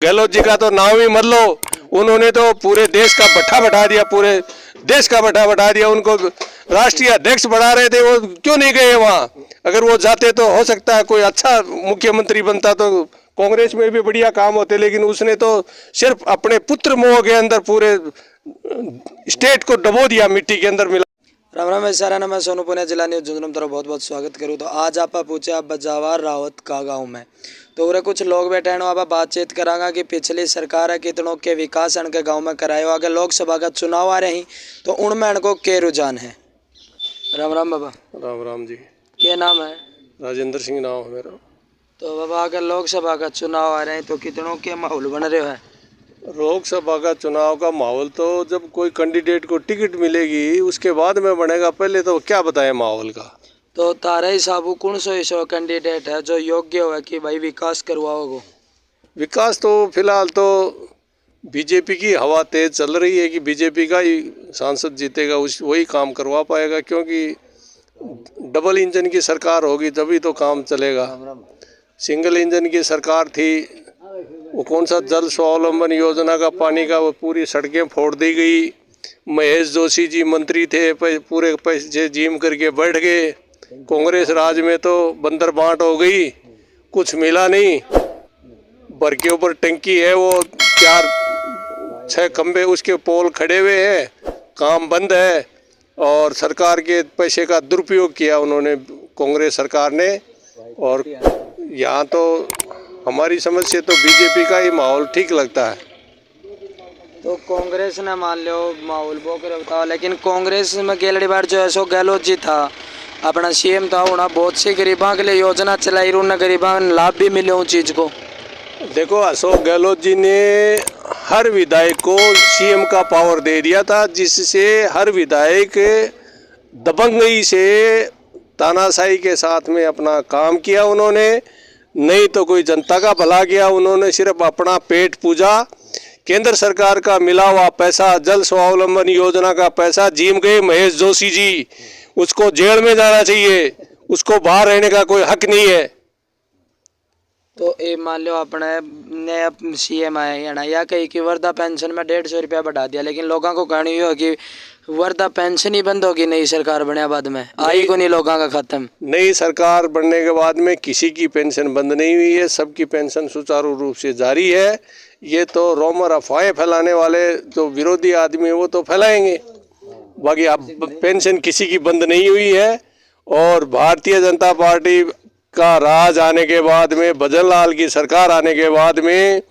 गहलोत जी का तो नाम ही मत लो। उन्होंने तो पूरे देश का भट्ठा बैठा दिया, पूरे देश का भट्ठा बैठा दिया। उनको राष्ट्रीय अध्यक्ष बना रहे थे, वो क्यों नहीं गए वहां? अगर वो जाते तो हो सकता है कोई अच्छा मुख्यमंत्री बनता, तो कांग्रेस में भी बढ़िया काम होते। लेकिन उसने तो सिर्फ अपने पुत्र मोह के अंदर पूरे स्टेट को डबो दिया, मिट्टी के अंदर मिला। राम राम सारा मैं सोनू पुणे जिला न्यूज झुंझुनू तरफ बहुत बहुत स्वागत करूँ। तो आज आप पूछे आप बजावर रावत का गाँव में तो उरे कुछ लोग बैठे हैं, आप बातचीत करांगा कि पिछली सरकार है कितनों के विकास इनके गांव में करायो। आगे लोकसभा का चुनाव आ रही तो उनमें इनको के रुझान है। राम राम बाबा। राम राम जी। क्या नाम है? राजेंद्र सिंह नाम है मेरा। तो बाबा आगे लोकसभा का चुनाव आ रहे हैं तो कितनों के माहौल बन रहे है? लोकसभा का चुनाव का माहौल तो जब कोई कैंडिडेट को टिकट मिलेगी उसके बाद में बनेगा, पहले तो क्या बताएं माहौल का। तो तारे हिसाब कौन सो ऐसा कैंडिडेट है जो योग्य हो कि भाई विकास करवाओगे? विकास तो फिलहाल तो बीजेपी की हवा तेज चल रही है कि बीजेपी का ही सांसद जीतेगा, उस वही काम करवा पाएगा, क्योंकि डबल इंजन की सरकार होगी तभी तो काम चलेगा। सिंगल इंजन की सरकार थी, वो कौन सा जल स्वावलंबन योजना का पानी का वो पूरी सड़कें फोड़ दी गई। महेश जोशी जी मंत्री थे, पूरे पैसे जिम करके बैठ गए। कांग्रेस राज में तो बंदर बांट हो गई, कुछ मिला नहीं। बर के ऊपर टंकी है, वो 4-6 खंबे उसके पोल खड़े हुए हैं, काम बंद है। और सरकार के पैसे का दुरुपयोग किया उन्होंने, कांग्रेस सरकार ने। और यहाँ तो हमारी समझ से तो बीजेपी का ही माहौल ठीक लगता है। तो कांग्रेस ने मान लो माहौल वो कर बताओ, लेकिन कांग्रेस में गेलड़ी बार जो है सो गहलोत जी था, अपना सीएम था, उन्हें बहुत सी गरीबों के लिए योजना चलाई, उन्हें गरीबों ने लाभ भी मिले उन चीज़ को। देखो, अशोक गहलोत जी ने हर विधायक को सीएम का पावर दे दिया था, जिससे हर विधायक दबंगई से तानाशाही के साथ में अपना काम किया उन्होंने। नहीं तो कोई जनता का भला किया, उन्होंने सिर्फ अपना पेट पूजा। केंद्र सरकार का मिला हुआ पैसा, जल स्वावलंबन योजना का पैसा जिम गए महेश जोशी जी, उसको जेल में जाना चाहिए, उसको बाहर रहने का कोई हक नहीं है। तो ये मान लो अपने नए सीएम आए है ना, या कहीं की वृद्धा पेंशन में 150 रुपया बढ़ा दिया, लेकिन लोगों को कहनी हो कि वृद्धा पेंशन ही बंद होगी नई सरकार बनने बाद में, आई को नहीं लोगों का खत्म। नई सरकार बनने के बाद में किसी की पेंशन बंद नहीं हुई है, सबकी पेंशन सुचारू रूप से जारी है। ये तो रोमर अफवाहें फैलाने वाले जो विरोधी आदमी है वो तो फैलाएंगे, बाकी अब पेंशन किसी की बंद नहीं हुई है। और भारतीय जनता पार्टी का राज आने के बाद में, भजन लाल की सरकार आने के बाद में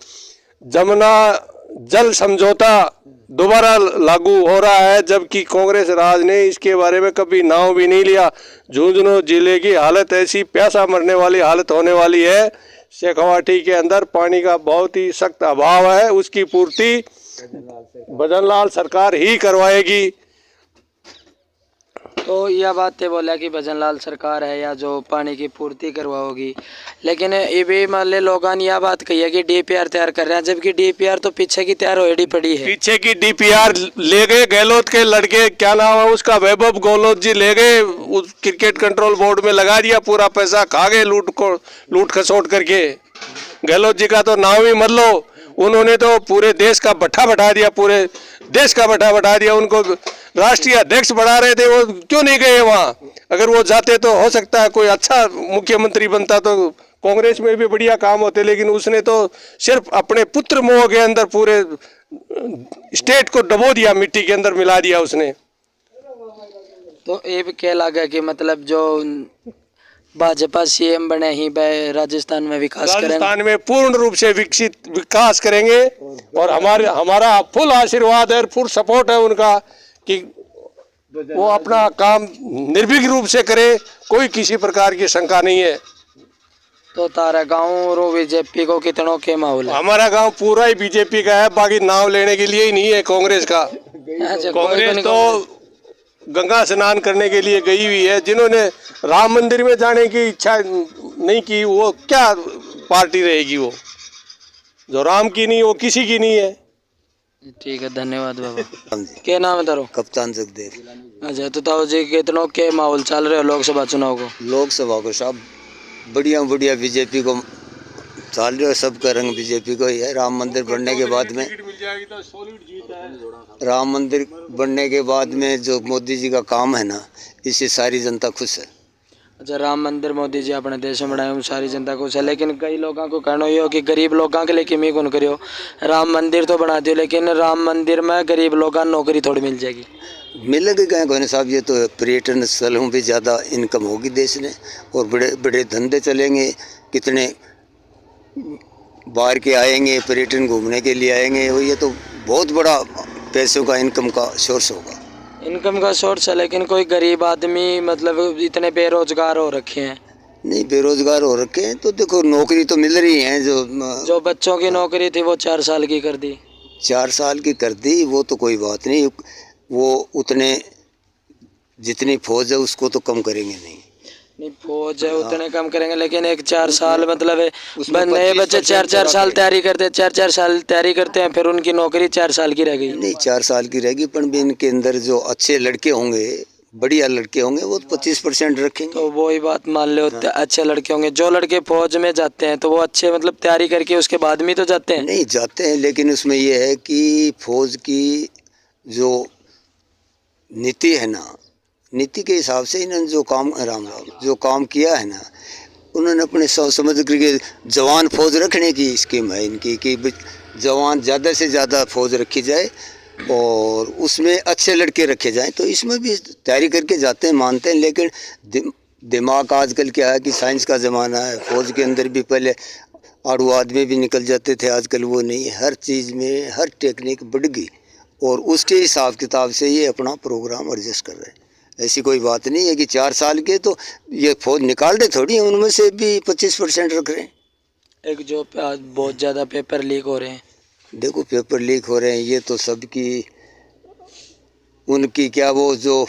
जमुना जल समझौता दोबारा लागू हो रहा है, जबकि कांग्रेस राज ने इसके बारे में कभी नाम भी नहीं लिया। झुंझुनू जिले की हालत ऐसी प्यासा मरने वाली हालत होने वाली है। शेखावाटी के अंदर पानी का बहुत ही सख्त अभाव है, उसकी पूर्ति भजन लाल सरकार ही करवाएगी। तो यह बातें बोला कि भजन लाल सरकार है या जो पानी की पूर्ति करवाओगी, लेकिन ये भी मान ले लोगों ने यह बात कही है कि डीपीआर तैयार कर रहे हैं, जबकि डीपीआर तो पीछे की तैयार ऑलरेडी पड़ी है। पीछे की डीपीआर ले गए गहलोत के लड़के, क्या नाम है उसका, वैभव गहलोत जी ले गए, उस क्रिकेट कंट्रोल बोर्ड में लगा दिया, पूरा पैसा खा गए लूट खसोट करके। गहलोत जी का तो नाम ही मत लो। उन्होंने तो पूरे देश का भट्ठा बैठा दिया, पूरे देश का भट्ठा बैठा दिया। उनको राष्ट्रीय अध्यक्ष बना रहे थे, वो क्यों नहीं गए वहां? अगर वो जाते तो हो सकता है कोई अच्छा मुख्यमंत्री बनता, तो कांग्रेस में भी बढ़िया काम होते। लेकिन उसने तो सिर्फ अपने पुत्र मोह के अंदर पूरे स्टेट को डबो दिया, मिट्टी के अंदर मिला दिया उसने। तो ये भी क्या लगा कि मतलब जो भाजपा सीएम बने ही राजस्थान में विकास करेंगे, राजस्थान में पूर्ण रूप से विकास करेंगे। और हमारा फुल आशीर्वाद है, फुल सपोर्ट है उनका कि वो अपना काम निर्भीक रूप से करे, कोई किसी प्रकार की शंका नहीं है। तो तारा गाँव रो बीजेपी को कितनों के माहौल है? हमारा गांव पूरा ही बीजेपी का है, बाकी नाम लेने के लिए ही नहीं है कांग्रेस का। कांग्रेस तो गंगा स्नान करने के लिए गई हुई है। जिन्होंने राम मंदिर में जाने की इच्छा नहीं की, वो क्या पार्टी रहेगी? वो जो राम की नहीं, वो किसी की नहीं है। ठीक है, धन्यवाद बाबा। क्या नाम है तारो? कप्तान जगदेव। अच्छा, तो ताऊ जी कितनों के माहौल चल रहे हो लोकसभा चुनाव को? लोकसभा को सब बढ़िया बढ़िया बीजेपी को चाल रहा है, सबका रंग बीजेपी को ही है। राम मंदिर बनने के बाद में जो मोदी जी का काम है ना, इससे सारी जनता खुश है। अच्छा, राम मंदिर मोदी जी अपने देश में बनाए, सारी जनता खुश है, लेकिन कई लोगों को कहना ये हो कि गरीब लोगों के लिए किमी कौन करियो, राम मंदिर तो बना दियो, लेकिन राम मंदिर में गरीब लोगों को नौकरी थोड़ी मिल जाएगी। मिलेगी कहीं गोने साहब, ये तो पर्यटन स्थलों भी ज़्यादा इनकम होगी देश में, और बड़े बड़े धंधे चलेंगे। कितने बाहर के आएंगे, पर्यटन घूमने के लिए आएंगे, वो ये तो बहुत बड़ा पैसों का इनकम का सोर्स होगा। इनकम का सोर्स है, लेकिन कोई गरीब आदमी मतलब इतने बेरोजगार हो रखे हैं। नहीं, बेरोजगार हो रखे हैं तो देखो नौकरी तो मिल रही है। जो बच्चों की नौकरी थी वो 4 साल की कर दी। 4 साल की कर दी, वो तो कोई बात नहीं, वो उतने जितनी फौज है उसको तो कम करेंगे नहीं। फौज है उतने कम करेंगे, लेकिन एक 4 साल मतलब उसमें नए बच्चे 25% 4 साल तैयारी करते हैं, 4 साल तैयारी करते हैं, फिर उनकी नौकरी 4 साल की रह गई। नहीं, 4 साल की रहेगी, पर भी इनके अंदर जो अच्छे लड़के होंगे, बढ़िया लड़के होंगे, वो 25% रखेंगे। तो वही बात मान लो, अच्छे लड़के होंगे। जो लड़के फौज में जाते हैं तो वो अच्छे मतलब तैयारी करके उसके बाद में तो जाते हैं। नहीं जाते हैं, लेकिन उसमें ये है कि फौज की जो नीति है ना, नीति के हिसाब से इन्होंने जो काम जो काम किया है ना, उन्होंने अपने सोच समझ करके जवान फौज रखने की स्कीम है इनकी, कि जवान ज़्यादा से ज़्यादा फौज रखी जाए और उसमें अच्छे लड़के रखे जाएं। तो इसमें भी तैयारी करके जाते हैं, मानते हैं, लेकिन दिमाग आजकल क्या है कि साइंस का ज़माना है। फौज के अंदर भी पहले आड़ू आदमी भी निकल जाते थे, आजकल वो नहीं है। हर चीज़ में हर टेक्निक बढ़ गई और उसके हिसाब किताब से ये अपना प्रोग्राम एडजस्ट कर रहे हैं। ऐसी कोई बात नहीं है कि 4 साल के तो ये फौज निकाल रहे थोड़ी है, उनमें से भी 25% रख रहे हैं। एक जो आज बहुत ज़्यादा पेपर लीक हो रहे हैं। देखो, पेपर लीक हो रहे हैं, ये तो सबकी उनकी क्या, वो जो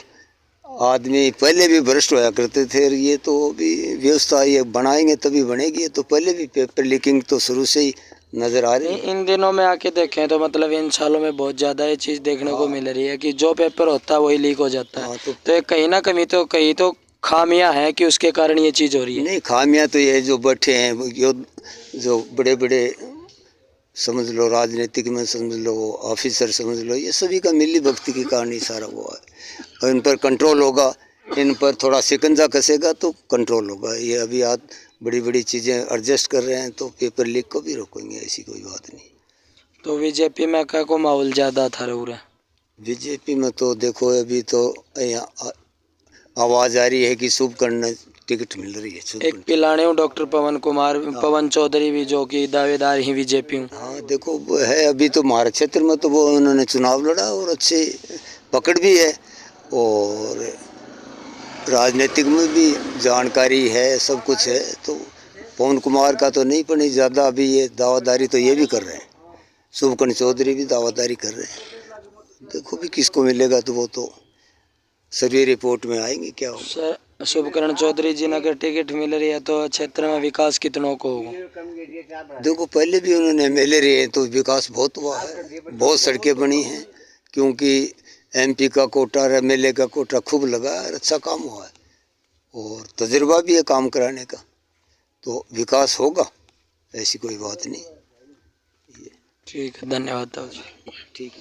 आदमी पहले भी भ्रष्ट होया करते थे, ये तो भी व्यवस्था ये बनाएंगे तभी बनेगी। ये तो पहले भी पेपर लीकिंग तो शुरू से ही नज़र आ रही है। इन दिनों में आके देखें तो मतलब इन सालों में बहुत ज़्यादा ये चीज़ देखने को मिल रही है कि जो पेपर होता है वही लीक हो जाता है। तो ये कहीं ना कहीं तो खामियां हैं कि उसके कारण ये चीज़ हो रही है। नहीं, खामियां तो ये जो बैठे हैं, जो बड़े बड़े समझ लो, राजनीतिक में समझ लो, ऑफिसर समझ लो, ये सभी का मिली भक्ति की कहानी सारा वो है। और इन पर कंट्रोल होगा, इन पर थोड़ा शिकंजा कसेगा तो कंट्रोल होगा। ये अभी आज बड़ी बड़ी चीज़ें एडजस्ट कर रहे हैं तो पेपर लीक को भी रोकेंगे, ऐसी कोई बात नहीं। तो बीजेपी में क्या को माहौल ज़्यादा था रहा है? बीजेपी में तो देखो, अभी तो यहाँ आवाज़ आ रही है कि शुभ करना टिकट मिल रही है। एक पिलाने हूँ डॉक्टर पवन चौधरी भी, जो कि दावेदार ही बीजेपी हूँ। हाँ, देखो वो है, अभी तो हमारे क्षेत्र में तो वो उन्होंने चुनाव लड़ा और अच्छे पकड़ भी है और राजनीतिक में भी जानकारी है, सब कुछ है। तो पवन कुमार का तो नहीं, पर ज़्यादा अभी ये दावादारी तो ये भी कर रहे हैं। शुभकर्ण चौधरी भी दावादारी कर रहे हैं। देखो भी किसको मिलेगा, तो वो तो सर्वे रिपोर्ट में आएंगे क्या होगा। शुभकर्ण चौधरी जी ने अगर टिकट मिल रही है तो क्षेत्र में विकास कितनों को होगा? देखो, पहले भी उन्होंने एमएलए रहे तो विकास बहुत हुआ है, बहुत सड़कें बनी हैं, क्योंकि एमपी का कोटा और एमएलए का कोटा खूब लगा है, अच्छा काम हुआ है और तजुर्बा भी है काम कराने का, तो विकास होगा, ऐसी कोई बात नहीं। ठीक है, धन्यवाद। ठीक है।